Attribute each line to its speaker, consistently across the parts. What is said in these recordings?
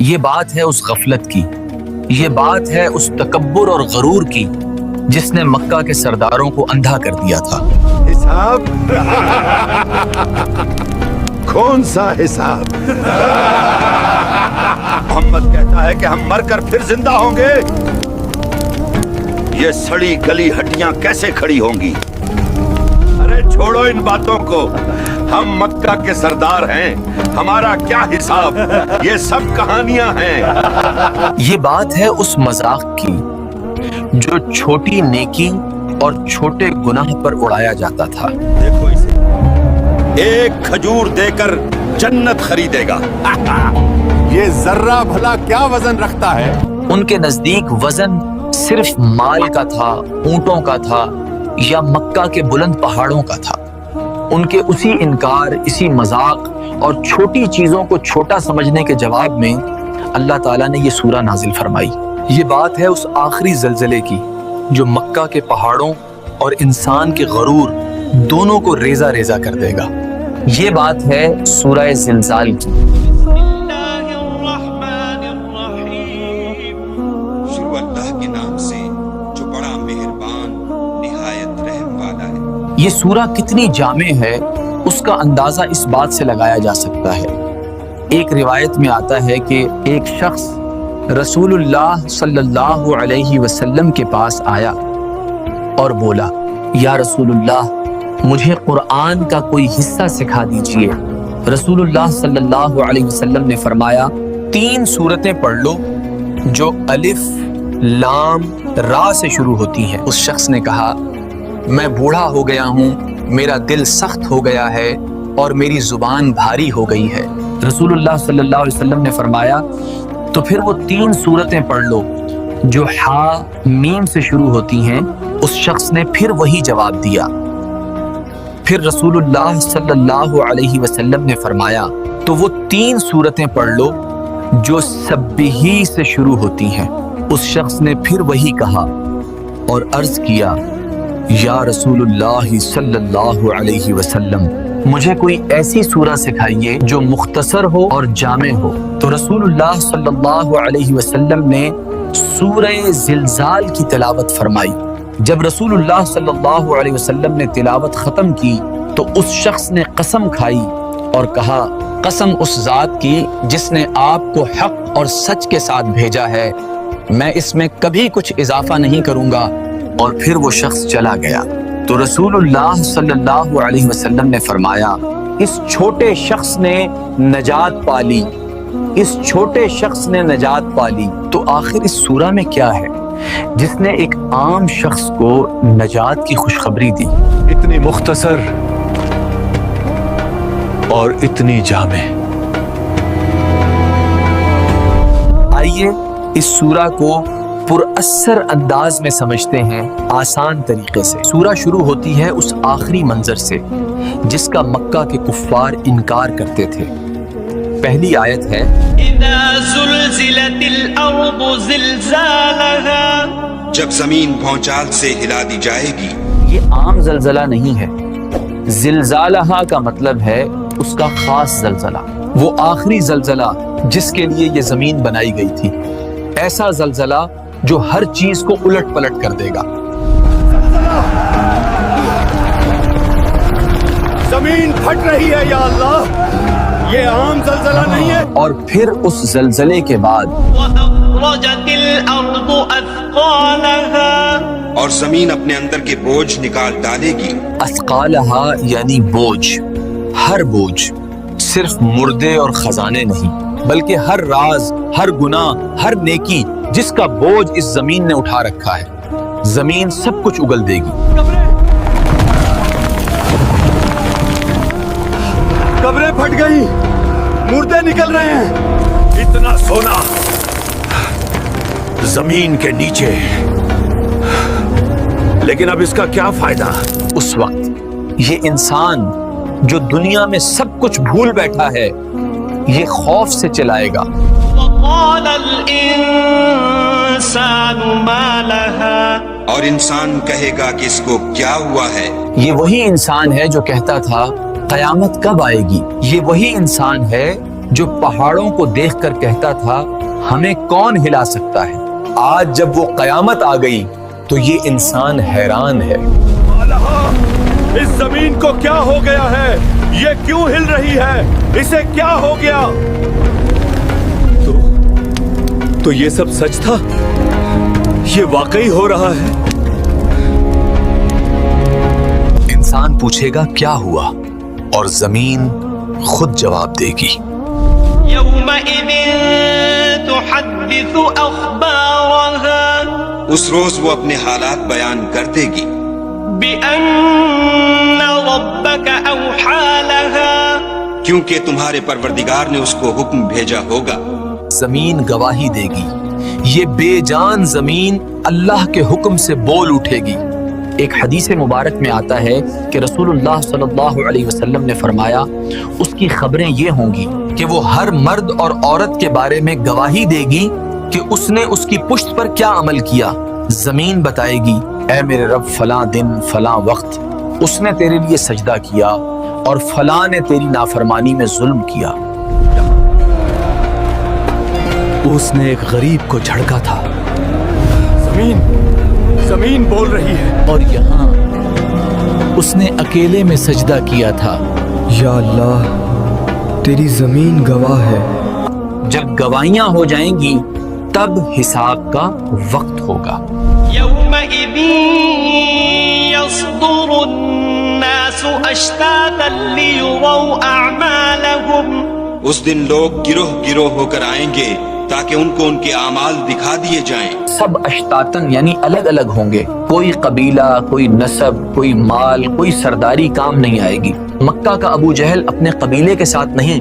Speaker 1: یہ بات ہے اس غفلت کی، یہ بات ہے اس تکبر اور غرور کی جس نے مکہ کے سرداروں کو اندھا کر دیا تھا۔
Speaker 2: حساب؟ کون سا حساب؟ محمد کہتا ہے کہ ہم مر کر پھر زندہ ہوں گے، یہ سڑی گلی ہڈیاں کیسے کھڑی ہوں گی؟ ارے چھوڑو ان باتوں کو، ہم مکہ کے سردار ہیں، ہمارا کیا حساب؟ یہ سب کہانیاں ہیں۔
Speaker 1: یہ بات ہے اس مذاق کی جو چھوٹی نیکی اور چھوٹے گناہ پر اڑایا جاتا تھا۔
Speaker 2: دیکھو اسے، ایک کھجور دے کر جنت خریدے گا۔ یہ ذرہ بھلا کیا وزن رکھتا ہے؟
Speaker 1: ان کے نزدیک وزن صرف مال کا تھا، اونٹوں کا تھا یا مکہ کے بلند پہاڑوں کا تھا۔ ان کے اسی انکار، اسی مذاق اور چھوٹی چیزوں کو چھوٹا سمجھنے کے جواب میں اللہ تعالیٰ نے یہ سورہ نازل فرمائی۔ یہ بات ہے اس آخری زلزلے کی جو مکہ کے پہاڑوں اور انسان کے غرور دونوں کو ریزہ ریزہ کر دے گا۔ یہ بات ہے سورہ زلزال کی۔
Speaker 3: شروع اللہ کے نام سے جو بڑا مہربان نہایت رحم والا ہے۔
Speaker 1: یہ سورہ کتنی جامع ہے اس کا اندازہ اس بات سے لگایا جا سکتا ہے۔ ایک روایت میں آتا ہے کہ ایک شخص رسول اللہ صلی اللہ علیہ وسلم کے پاس آیا اور بولا، یا رسول اللہ مجھے قرآن کا کوئی حصہ سکھا دیجئے۔ رسول اللہ صلی اللہ علیہ وسلم نے فرمایا، 3 سورتیں پڑھ لو جو الف لام را سے شروع ہوتی ہیں۔ اس شخص نے کہا، میں بوڑھا ہو گیا ہوں، میرا دل سخت ہو گیا ہے اور میری زبان بھاری ہو گئی ہے۔ رسول اللہ صلی اللہ علیہ وسلم نے فرمایا، تو پھر وہ 3 سورتیں پڑھ لو جو حا میم سے شروع ہوتی ہیں۔ اس شخص نے پھر وہی جواب دیا۔ پھر رسول اللہ صلی اللہ علیہ وسلم نے فرمایا، تو وہ 3 سورتیں پڑھ لو جو سبحی سے شروع ہوتی ہیں۔ اس شخص نے پھر وہی کہا اور عرض کیا، یا رسول اللہ صلی اللہ علیہ وسلم مجھے کوئی ایسی سورہ سکھائیے جو مختصر ہو اور جامع ہو۔ تو رسول اللہ صلی اللہ علیہ وسلم نے سورہ زلزال کی تلاوت فرمائی۔ جب رسول اللہ صلی اللہ علیہ وسلم نے تلاوت ختم کی تو اس شخص نے قسم کھائی اور کہا، قسم اس ذات کی جس نے آپ کو حق اور سچ کے ساتھ بھیجا ہے، میں اس میں کبھی کچھ اضافہ نہیں کروں گا۔ اور پھر وہ شخص چلا گیا۔ تو رسول اللہ صلی اللہ علیہ وسلم نے فرمایا، اس چھوٹے شخص نے نجات پالی، اس چھوٹے شخص نے نجات پالی۔ تو آخر اس سورہ میں کیا ہے جس نے ایک عام شخص کو نجات کی خوشخبری دی؟
Speaker 4: اتنی مختصر اور اتنی جامع۔
Speaker 1: آئیے اس سورہ کو پر اثر انداز میں سمجھتے ہیں آسان طریقے سے۔ سورہ شروع ہوتی ہے اس آخری منظر سے جس کا مکہ کے کفار انکار کرتے تھے۔ پہلی آیت ہے،
Speaker 5: اذا زلزلت الارض زلزالها،
Speaker 3: جب زمین بھونچال سے ہلا دی جائے گی۔
Speaker 1: یہ عام زلزلہ نہیں ہے، زلزالہ کا مطلب ہے اس کا خاص زلزلہ، وہ آخری زلزلہ جس کے لیے یہ زمین بنائی گئی تھی، ایسا زلزلہ جو ہر چیز کو الٹ پلٹ کر دے گا۔
Speaker 2: زمین پھٹ رہی ہے یا اللہ، یہ عام زلزلہ نہیں ہے۔
Speaker 1: اور پھر اس زلزلے کے بعد
Speaker 5: واخرجت الارض اثقالها،
Speaker 3: اور زمین اپنے اندر کے بوجھ نکال ڈالے گی۔
Speaker 1: اثقالہا یعنی بوجھ، ہر بوجھ، صرف مردے اور خزانے نہیں بلکہ ہر راز، ہر گناہ، ہر نیکی جس کا بوجھ اس زمین نے اٹھا رکھا ہے، زمین سب کچھ اگل دے گی۔
Speaker 2: قبریں پھٹ گئی، مردے نکل رہے ہیں، اتنا سونا زمین کے نیچے، لیکن اب اس کا کیا فائدہ؟
Speaker 1: اس وقت یہ انسان جو دنیا میں سب کچھ بھول بیٹھا ہے، یہ خوف سے چلائے گا۔
Speaker 5: وقال الانسان ما لها،
Speaker 3: اور انسان کہے گا کہ اس کو کیا ہوا ہے۔
Speaker 1: یہ وہی انسان ہے جو کہتا تھا قیامت کب آئے گی، یہ وہی انسان ہے جو پہاڑوں کو دیکھ کر کہتا تھا ہمیں کون ہلا سکتا ہے،
Speaker 4: آج جب وہ قیامت آ گئی تو یہ انسان حیران ہے۔
Speaker 2: اس زمین کو کیا ہو گیا ہے؟ یہ کیوں ہل رہی ہے؟ اسے کیا ہو گیا؟
Speaker 4: تو یہ سب سچ تھا؟ یہ واقعی ہو رہا ہے؟
Speaker 1: انسان پوچھے گا کیا ہوا، اور زمین خود جواب دے گی۔
Speaker 5: يومئذ تحدث أخبارها
Speaker 3: اس روز وہ اپنے حالات بیان کر دے گی
Speaker 5: بأن ربك أوحى لها،
Speaker 3: کیونکہ تمہارے پروردگار نے اس کو حکم بھیجا ہوگا۔
Speaker 1: زمین گواہی دے گی، یہ بے جان زمین اللہ کے حکم سے بول اٹھے گی۔ ایک حدیث مبارک میں آتا ہے کہ رسول اللہ صلی اللہ علیہ وسلم نے فرمایا اس کی خبریں یہ ہوں گی کہ وہ ہر مرد اور عورت کے بارے میں گواہی دے گی کہ اس نے اس کی پشت پر کیا عمل کیا۔ زمین بتائے گی اے میرے رب فلاں دن فلاں وقت اس نے تیرے لیے سجدہ کیا اور فلاں نے تیری نافرمانی میں ظلم کیا۔
Speaker 4: اس نے ایک غریب کو جھڑکا تھا،
Speaker 2: زمین بول رہی ہے،
Speaker 6: اور یہاں اس نے اکیلے میں سجدہ کیا تھا۔
Speaker 7: یا اللہ تیری زمین گواہ ہے۔
Speaker 1: جب گواہیاں ہو جائیں گی تب حساب کا وقت ہوگا۔
Speaker 5: يومئذ يصدر الناس أشتاتا ليروا أعمالهم،
Speaker 3: اس دن لوگ گروہ گروہ ہو کر آئیں گے تاکہ ان کو ان کے اعمال دکھا دیے جائیں۔
Speaker 1: سب اشتاتن یعنی الگ الگ ہوں گے، کوئی قبیلہ، کوئی نسب، کوئی مال، کوئی سرداری کام نہیں آئے گی۔ مکہ کا ابو جہل اپنے قبیلے کے ساتھ نہیں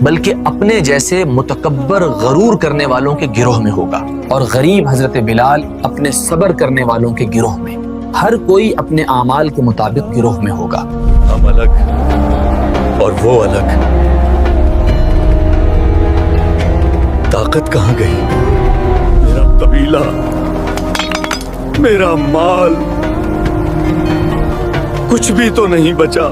Speaker 1: بلکہ اپنے جیسے متکبر غرور کرنے والوں کے گروہ میں ہوگا، اور غریب حضرت بلال اپنے صبر کرنے والوں کے گروہ میں۔ ہر کوئی اپنے اعمال کے مطابق گروہ میں ہوگا۔
Speaker 4: ہم الگ اور وہ الگ۔ طاقت کہاں گئی؟
Speaker 2: میرا قبیلہ، میرا مال، کچھ بھی تو نہیں بچا۔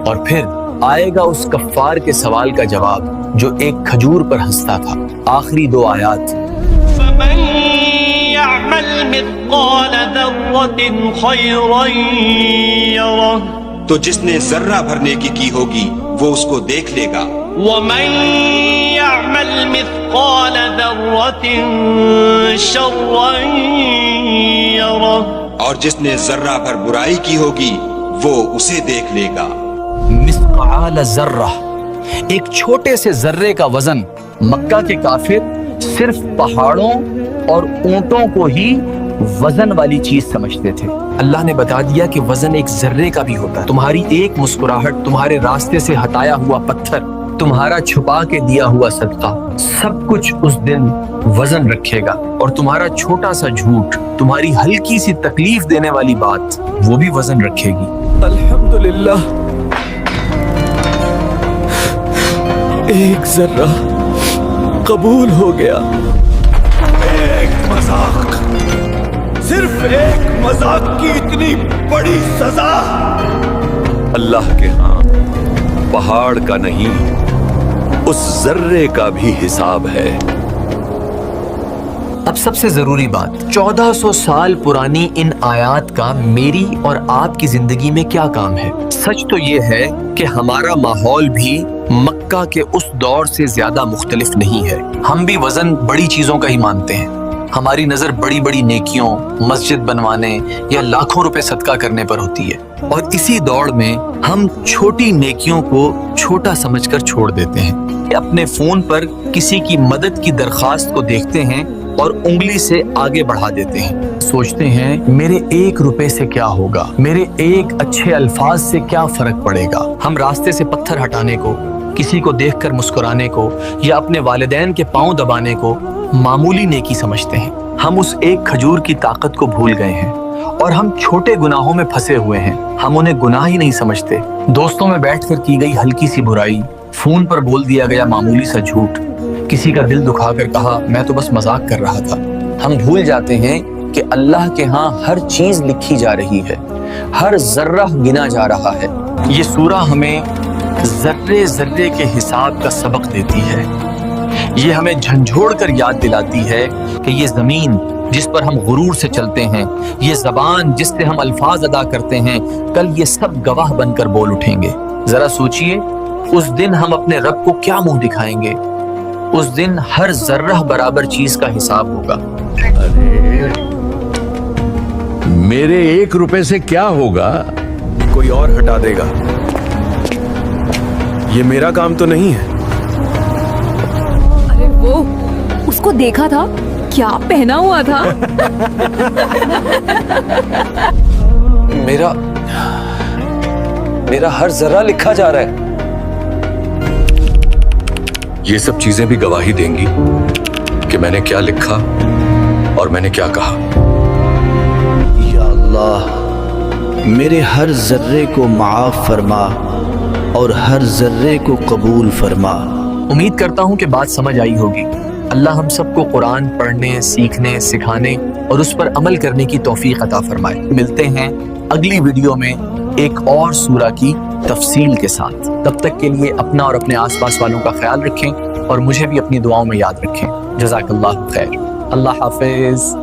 Speaker 1: اور پھر آئے گا اس کفار کے سوال کا جواب جو ایک کھجور پر ہنستا تھا۔ آخری دو آیات،
Speaker 5: فمن يعمل مثقال ذرة خيرا يره،
Speaker 3: تو جس نے ذرہ بھر نیکی کی ہوگی وہ اس کو دیکھ لے گا،
Speaker 5: ومن يعمل مثقال ذرة شرا يره،
Speaker 3: اور جس نے ذرہ بھر برائی کی ہوگی وہ اسے دیکھ لے گا۔
Speaker 1: مثقال ذرہ، ایک چھوٹے سے ذرے کا وزن۔ مکہ کے کافر صرف پہاڑوں اور اونٹوں کو ہی وزن والی چیز سمجھتے تھے۔ اللہ نے بتا دیا کہ وزن ایک ذرے کا بھی ہوتا ہے۔ تمہاری ایک مسکراہٹ، تمہارے راستے سے ہٹایا ہوا پتھر، تمہارا چھپا کے دیا ہوا صدقہ، سب کچھ اس دن وزن رکھے گا، اور تمہارا چھوٹا سا جھوٹ، تمہاری ہلکی سی تکلیف دینے والی بات، وہ بھی وزن رکھے گی۔
Speaker 7: الحمدللہ ایک ذرہ قبول ہو گیا۔
Speaker 2: ایک مذاق، صرف ایک مذاق کی اتنی بڑی سزا۔
Speaker 4: اللہ کے ہاں پہاڑ کا نہیں، اس ذرے کا بھی حساب ہے۔
Speaker 1: اب سب سے ضروری بات، 1400 سال پرانی ان آیات کا میری اور آپ کی زندگی میں کیا کام ہے؟ سچ تو یہ ہے کہ ہمارا ماحول بھی مکہ کے اس دور سے زیادہ مختلف نہیں ہے۔ ہم بھی وزن بڑی چیزوں کا ہی مانتے ہیں۔ ہماری نظر بڑی بڑی نیکیوں، مسجد بنوانے یا لاکھوں روپے صدقہ کرنے پر ہوتی ہے، اور اسی دوڑ میں ہم چھوٹی نیکیوں کو چھوٹا سمجھ کر چھوڑ دیتے ہیں۔ اپنے فون پر کسی کی مدد کی درخواست کو دیکھتے ہیں اور انگلی سے آگے بڑھا دیتے ہیں، سوچتے ہیں میرے 1 روپے سے کیا ہوگا، میرے ایک اچھے الفاظ سے کیا فرق پڑے گا۔ ہم راستے سے پتھر ہٹانے کو، کسی کو دیکھ کر مسکرانے کو یا اپنے والدین کے پاؤں دبانے کو معمولی نیکی سمجھتے ہیں۔ ہم اس ایک کھجور کی طاقت کو بھول گئے ہیں، اور ہم چھوٹے گناہوں میں پھنسے ہوئے ہیں۔ ہم انہیں گناہ ہی نہیں سمجھتے۔ دوستوں میں بیٹھ کر کی گئی ہلکی سی برائی، فون پر بول دیا گیا معمولی سا جھوٹ، کسی کا دل دکھا کر کہا میں تو بس مذاق کر رہا تھا۔ ہم بھول جاتے ہیں کہ اللہ کے ہاں ہر چیز لکھی جا رہی ہے، ہر ذرہ گنا جا رہا ہے۔ یہ سورہ ہمیں ذرے ذرے کے حساب کا سبق دیتی ہے. یہ ہمیں جھنجھوڑ کر یاد دلاتی ہے کہ یہ زمین جس پر ہم غرور سے چلتے ہیں، یہ زبان جس سے ہم الفاظ ادا کرتے ہیں، کل یہ سب گواہ بن کر بول اٹھیں گے. ذرا سوچئے، اس دن ہم اپنے رب کو کیا منہ دکھائیں گے؟ اس دن ہر ذرہ برابر چیز کا حساب ہوگا.
Speaker 8: میرے 1 روپے سے کیا ہوگا؟
Speaker 9: کوئی اور ہٹا دے گا. یہ میرا کام تو نہیں ہے.
Speaker 10: ارے وہ اس کو دیکھا تھا کیا پہنا ہوا تھا؟
Speaker 4: میرا ہر ذرہ لکھا جا رہا ہے. یہ سب چیزیں بھی گواہی دیں گی کہ میں نے کیا لکھا اور میں نے کیا کہا.
Speaker 11: یا اللہ میرے ہر ذرے کو معاف فرما اور ہر ذرے کو قبول فرما.
Speaker 1: امید کرتا ہوں کہ بات سمجھ آئی ہوگی. اللہ ہم سب کو قرآن پڑھنے، سیکھنے، سکھانے اور اس پر عمل کرنے کی توفیق عطا فرمائے. ملتے ہیں اگلی ویڈیو میں ایک اور سورہ کی تفصیل کے ساتھ. تب تک کے لیے اپنا اور اپنے آس پاس والوں کا خیال رکھیں اور مجھے بھی اپنی دعاؤں میں یاد رکھیں. جزاک اللہ خیر. اللہ حافظ.